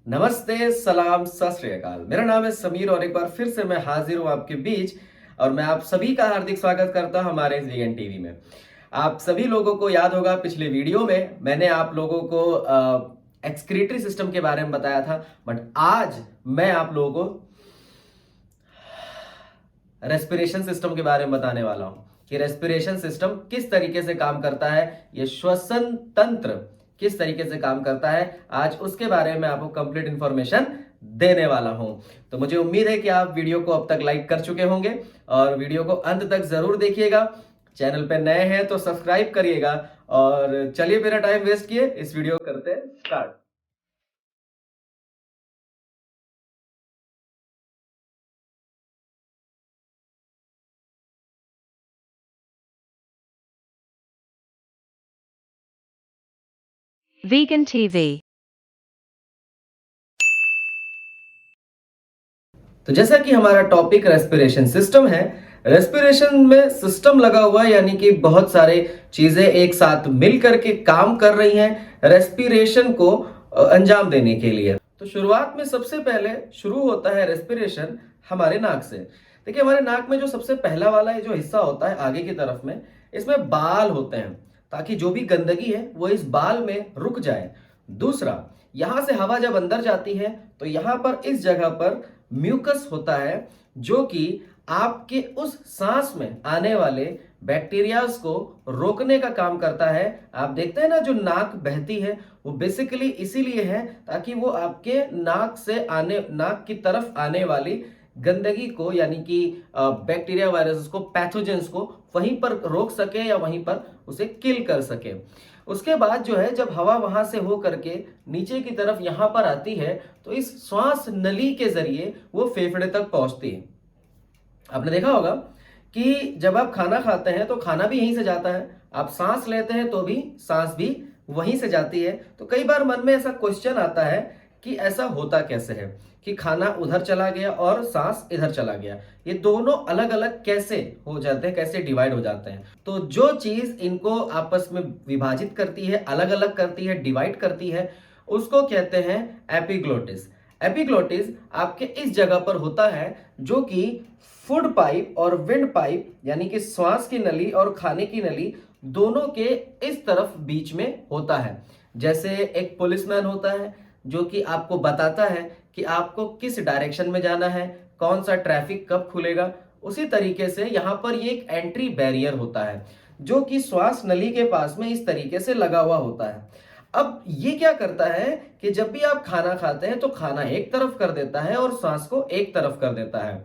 नमस्ते, सलाम, सत श्री अकाल। मेरा नाम है समीर और एक बार फिर से मैं हाजिर हूँ आपके बीच और मैं आप सभी का हार्दिक स्वागत करता हूँ हमारे इस वीएन टीवी में। आप सभी लोगों को याद होगा पिछले वीडियो में मैंने आप लोगों को एक्सक्रीटरी सिस्टम के बारे में बताया था, बट आज मैं आप लोगों को रेस्पिरेशन सिस्टम के बारे में बताने वाला हूं कि रेस्पिरेशन सिस्टम किस तरीके से काम करता है, ये श्वसन तंत्र किस तरीके से काम करता है। आज उसके बारे में आपको कंप्लीट इंफॉर्मेशन देने वाला हूं। तो मुझे उम्मीद है कि आप वीडियो को अब तक लाइक कर चुके होंगे और वीडियो को अंत तक जरूर देखिएगा। चैनल पे नए हैं तो सब्सक्राइब करिएगा और चलिए बिना टाइम वेस्ट किए इस वीडियो को करते हैं स्टार्ट। Vegan TV. तो जैसा कि हमारा टॉपिक रेस्पिरेशन सिस्टम है, रेस्पिरेशन में सिस्टम लगा हुआ है, यानी कि बहुत सारे चीजें एक साथ मिल करके काम कर रही हैं रेस्पिरेशन को अंजाम देने के लिए। तो शुरुआत में सबसे पहले शुरू होता है रेस्पिरेशन हमारे नाक से। देखिए, हमारे नाक में जो सबसे पहला वाला जो हिस्सा होता है आगे की तरफ में, इसमें बाल होते हैं ताकि जो भी गंदगी है वो इस बाल में रुक जाए। दूसरा, यहां से हवा जब अंदर जाती है तो यहां पर इस जगह पर म्यूकस होता है जो कि आपके उस सांस में आने वाले बैक्टीरियाज को रोकने का काम करता है। आप देखते हैं ना, जो नाक बहती है वो बेसिकली इसीलिए है ताकि वो आपके नाक की तरफ आने वाली गंदगी को, यानी कि बैक्टीरिया वायरस को, पैथोजेंस को वहीं पर रोक सके या वहीं पर उसे किल कर सके। उसके बाद जो है, जब हवा वहां से हो करके नीचे की तरफ यहां पर आती है तो इस श्वास नली के जरिए वो फेफड़े तक पहुंचती है। आपने देखा होगा कि जब आप खाना खाते हैं तो खाना भी यहीं से जाता है, आप सांस लेते हैं तो भी सांस भी वहीं से जाती है। तो कई बार मन में ऐसा क्वेश्चन आता है कि ऐसा होता कैसे है कि खाना उधर चला गया और सांस इधर चला गया, ये दोनों अलग अलग कैसे हो जाते हैं, कैसे डिवाइड हो जाते हैं। तो जो चीज इनको आपस में विभाजित करती है, अलग अलग करती है, डिवाइड करती है, उसको कहते हैं एपिग्लोटिस। एपिग्लोटिस आपके इस जगह पर होता है जो कि फूड पाइप और विंड पाइप, यानी कि श्वास की नली और खाने की नली दोनों के इस तरफ बीच में होता है। जैसे एक पुलिसमैन होता है जो कि आपको बताता है कि आपको किस डायरेक्शन में जाना है, कौन सा ट्रैफिक कब खुलेगा, उसी तरीके से यहां पर ये एक एंट्री बैरियर होता है जो कि श्वास नली के पास में इस तरीके से लगा हुआ होता है। अब ये क्या करता है कि जब भी आप खाना खाते हैं तो खाना एक तरफ कर देता है और सांस को एक तरफ कर देता है।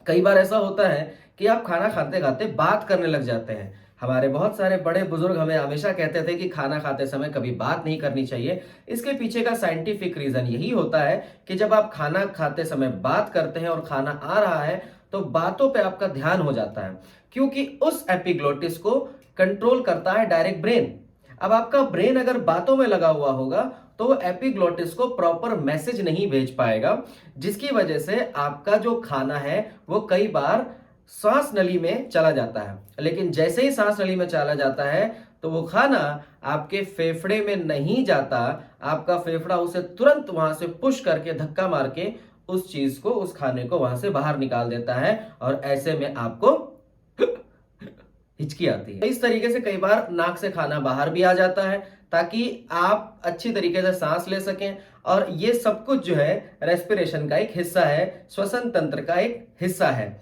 कई बार ऐसा होता है कि आप खाना खाते खाते बात करने लग जाते हैं। हमारे बहुत सारे बड़े बुजुर्ग हमें हमेशा कहते थे कि खाना खाते समय कभी बात नहीं करनी चाहिए। इसके पीछे का साइंटिफिक रीजन यही होता है कि जब आप खाना खाते समय बात करते हैं और खाना आ रहा है तो बातों पे आपका ध्यान हो जाता है, क्योंकि उस एपिग्लोटिस को कंट्रोल करता है डायरेक्ट ब्रेन। अब आपका ब्रेन अगर बातों में लगा हुआ होगा तो वो एपिग्लोटिस को प्रॉपर मैसेज नहीं भेज पाएगा, जिसकी वजह से आपका जो खाना है वो कई बार सांस नली में चला जाता है। लेकिन जैसे ही सांस नली में चला जाता है तो वो खाना आपके फेफड़े में नहीं जाता, आपका फेफड़ा उसे तुरंत वहां से पुश करके, धक्का मार के उस चीज को, उस खाने को वहां से बाहर निकाल देता है और ऐसे में आपको हिचकी आती है। इस तरीके से कई बार नाक से खाना बाहर भी आ जाता है ताकि आप अच्छी तरीके से सांस ले सकें। और ये सब कुछ जो है रेस्पिरेशन का एक हिस्सा है, श्वसन तंत्र का एक हिस्सा है।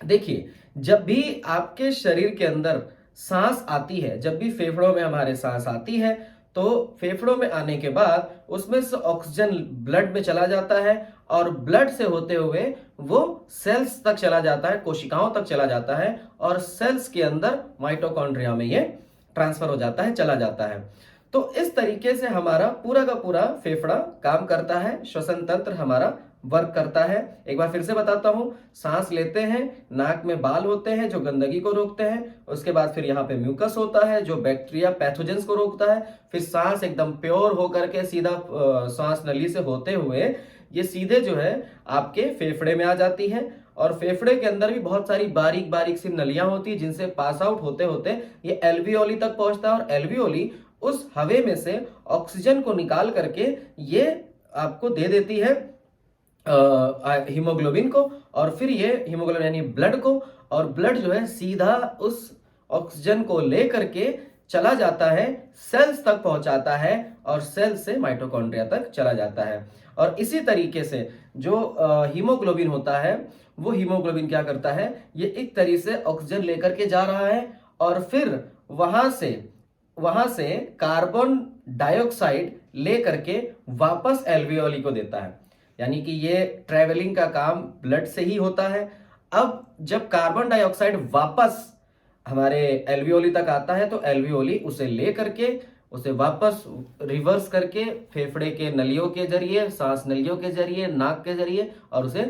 देखिए, जब भी आपके शरीर के अंदर सांस आती है, जब भी फेफड़ों में हमारे सांस आती है तो फेफड़ों में आने के बाद उसमें से ऑक्सीजन ब्लड में चला जाता है और ब्लड से होते हुए वो सेल्स तक चला जाता है, कोशिकाओं तक चला जाता है और सेल्स के अंदर माइटोकॉन्ड्रिया में ये ट्रांसफर हो जाता है, चला जाता है। तो इस तरीके से हमारा पूरा का पूरा फेफड़ा काम करता है, श्वसन तंत्र हमारा वर्क करता है। एक बार फिर से बताता हूं, सांस लेते हैं, नाक में बाल होते हैं जो गंदगी को रोकते हैं, उसके बाद फिर यहाँ पे म्यूकस होता है जो बैक्टीरिया पैथोजेंस को रोकता है, फिर सांस एकदम प्योर होकर के सीधा सांस नली से होते हुए ये सीधे जो है आपके फेफड़े में आ जाती है। और फेफड़े के अंदर भी बहुत सारी बारीक बारीक सी नलियां होती है जिनसे पास आउट होते होते ये एल्वियोली तक पहुंचता है और एल्वियोली उस हवा में से ऑक्सीजन को निकाल करके ये आपको दे देती है हीमोग्लोबिन को, और फिर ये हीमोग्लोबिन यानी ब्लड को, और ब्लड जो है सीधा उस ऑक्सीजन को लेकर के चला जाता है, सेल्स तक पहुंचाता है, और सेल से माइटोकॉन्ड्रिया तक चला जाता है। और इसी तरीके से जो हीमोग्लोबिन होता है, वो हीमोग्लोबिन क्या करता है, ये एक तरीके से ऑक्सीजन लेकर के जा रहा है, और फिर वहां से कार्बन डाइऑक्साइड लेकर के वापस एल्वियोली को देता है। यानी कि ये ट्रेवलिंग का काम ब्लड से ही होता है। अब जब कार्बन डाइऑक्साइड वापस हमारे एल्वियोली तक आता है, तो एल्वियोली उसे ले करके उसे वापस रिवर्स करके फेफड़े के नलियों के जरिए, सांस नलियों के जरिए, नाक के जरिए, और उसे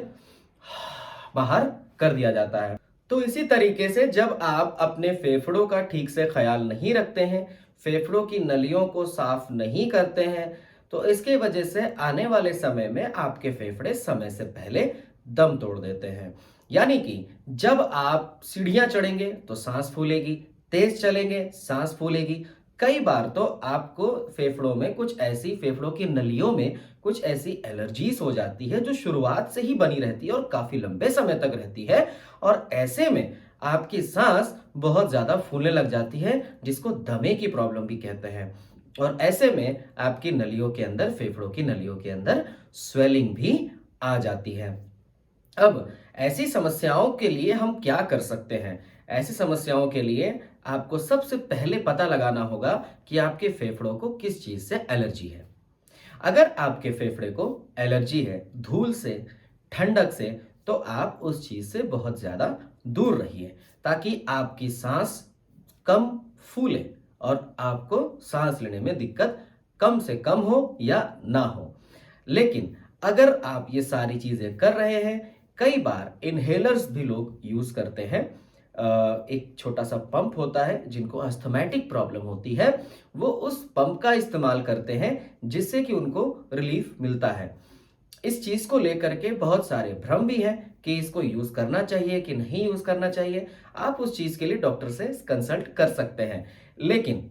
बाहर कर दिया जाता है। तो इसी तरीके से जब आप अपने फेफड़ों का ठीक से ख्याल नहीं रखते हैं, फेफड़ों की नलियों को साफ नहीं करते हैं, तो इसके वजह से आने वाले समय में आपके फेफड़े समय से पहले दम तोड़ देते हैं। यानी कि जब आप सीढ़ियां चढ़ेंगे तो सांस फूलेगी, तेज चलेंगे सांस फूलेगी। कई बार तो आपको फेफड़ों की नलियों में कुछ ऐसी एलर्जीज हो जाती है जो शुरुआत से ही बनी रहती है और काफी लंबे समय तक रहती है, और ऐसे में आपकी सांस बहुत ज्यादा फूलने लग जाती है, जिसको दमे की प्रॉब्लम भी कहते हैं। और ऐसे में आपकी नलियों के अंदर, फेफड़ों की नलियों के अंदर स्वेलिंग भी आ जाती है। अब ऐसी समस्याओं के लिए हम क्या कर सकते हैं? ऐसी समस्याओं के लिए आपको सबसे पहले पता लगाना होगा कि आपके फेफड़ों को किस चीज से एलर्जी है। अगर आपके फेफड़े को एलर्जी है धूल से, ठंडक से, तो आप उस चीज से बहुत ज्यादा दूर रहिए, ताकि आपकी सांस कम फूले और आपको सांस लेने में दिक्कत कम से कम हो या ना हो। लेकिन अगर आप ये सारी चीजें कर रहे हैं, कई बार इनहेलर्स भी लोग यूज करते हैं। एक छोटा सा पंप होता है, जिनको अस्थमैटिक प्रॉब्लम होती है, वो उस पंप का इस्तेमाल करते हैं, जिससे कि उनको रिलीफ मिलता है। इस चीज को लेकर के बहुत सारे भ्रम भी हैं कि इसको यूज करना चाहिए कि नहीं यूज करना चाहिए। आप उस चीज के लिए डॉक्टर से कंसल्ट कर सकते हैं। लेकिन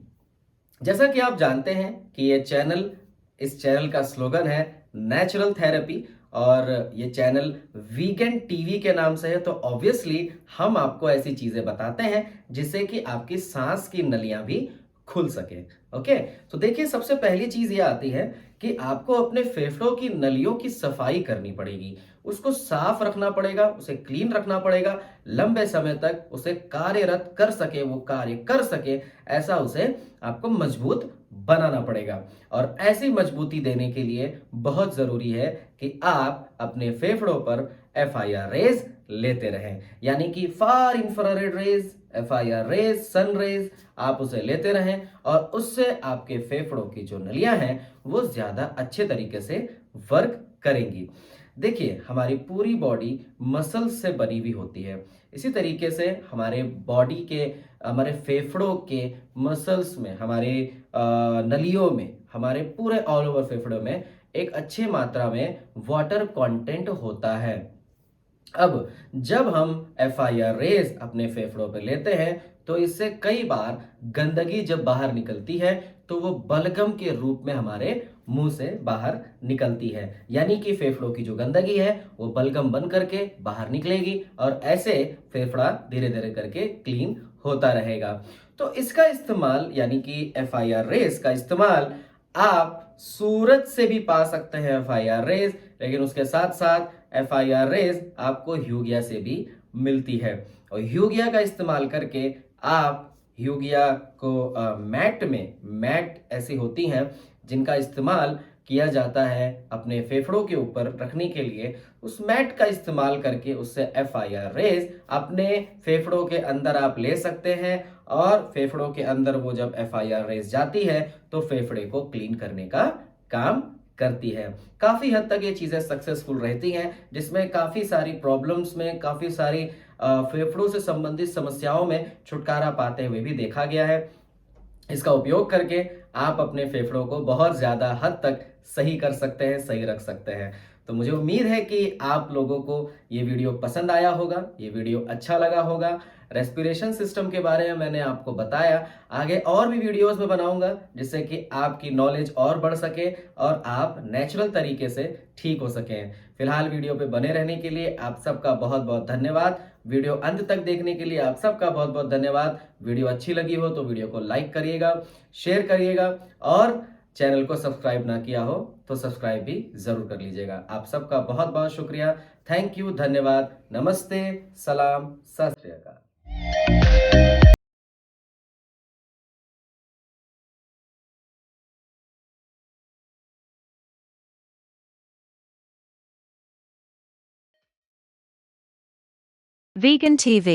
जैसा कि आप जानते हैं कि इस चैनल का स्लोगन है नेचुरल थेरेपी, और ये चैनल वीगन टीवी के नाम से है, तो ऑब्वियसली हम आपको ऐसी चीजें बताते हैं जिससे कि आपकी सांस की नलियां भी खुल सके। ओके, तो देखिए, सबसे पहली चीज ये आती है कि आपको अपने फेफड़ों की नलियों की सफाई करनी पड़ेगी, उसको साफ रखना पड़ेगा, उसे क्लीन रखना पड़ेगा, लंबे समय तक उसे कार्यरत कर सके, वो कार्य कर सके, ऐसा उसे आपको मजबूत बनाना पड़ेगा। और ऐसी मजबूती देने के लिए बहुत जरूरी है कि आप अपने फेफड़ों पर FIR रेज लेते रहें, यानी कि far infrared rays, FIR rays, sun rays, आप उसे लेते रहें, और उससे आपके फेफड़ों की जो नलियां हैं वो ज्यादा अच्छे तरीके से वर्क करेंगी। देखिए, हमारी पूरी बॉडी मसल्स से बनी हुई होती है। इसी तरीके से हमारे फेफड़ों के मसल्स में, हमारे नलियों में, हमारे पूरे ऑल ओवर फेफड़ों में एक अच्छी मात्रा में वाटर कंटेंट होता है। अब जब हम FIR रेज अपने फेफड़ों पर लेते हैं, तो इससे कई बार गंदगी जब बाहर निकलती है तो वो बलगम के रूप में हमारे मुंह से बाहर निकलती है, यानी कि फेफड़ों की जो गंदगी है वो बलगम बन करके बाहर निकलेगी, और ऐसे फेफड़ा धीरे धीरे करके क्लीन होता रहेगा। तो इसका इस्तेमाल, यानी कि FIR रेज का इस्तेमाल, आप सूरज से भी पा सकते हैं FIR रेज, लेकिन उसके साथ साथ FIR रेज आपको ह्यूगिया से भी मिलती है। और ह्यूगिया का इस्तेमाल करके आप ह्यूगिया को मैट ऐसी होती हैं जिनका इस्तेमाल किया जाता है अपने फेफड़ों के ऊपर रखने के लिए, उस मैट का इस्तेमाल करके उससे FIR रेज अपने फेफड़ों के अंदर आप ले सकते हैं, और फेफड़ों के अंदर वो जब FIR रेज जाती है तो फेफड़े को क्लीन करने का काम करती है। काफी हद तक ये चीजें सक्सेसफुल रहती हैं, जिसमें काफी सारी प्रॉब्लम्स में, काफी सारी फेफड़ों से संबंधित समस्याओं में छुटकारा पाते हुए भी देखा गया है। इसका उपयोग करके आप अपने फेफड़ों को बहुत ज्यादा हद तक सही कर सकते हैं, सही रख सकते हैं। तो मुझे उम्मीद है कि आप लोगों को ये वीडियो पसंद आया होगा, ये वीडियो अच्छा लगा होगा। रेस्पिरेशन सिस्टम के बारे में मैंने आपको बताया। आगे और भी वीडियोस में बनाऊंगा जिससे कि आपकी नॉलेज और बढ़ सके और आप नेचुरल तरीके से ठीक हो सकें। फिलहाल वीडियो पे बने रहने के लिए आप सबका बहुत बहुत धन्यवाद। वीडियो अंत तक देखने के लिए आप सबका बहुत बहुत धन्यवाद। वीडियो अच्छी लगी हो तो वीडियो को लाइक करिएगा, शेयर करिएगा और चैनल को सब्सक्राइब ना किया हो तो सब्सक्राइब भी जरूर कर लीजिएगा। आप सबका बहुत बहुत शुक्रिया। थैंक यू, धन्यवाद, नमस्ते, सलाम, सत श्री अकाल। Vegan TV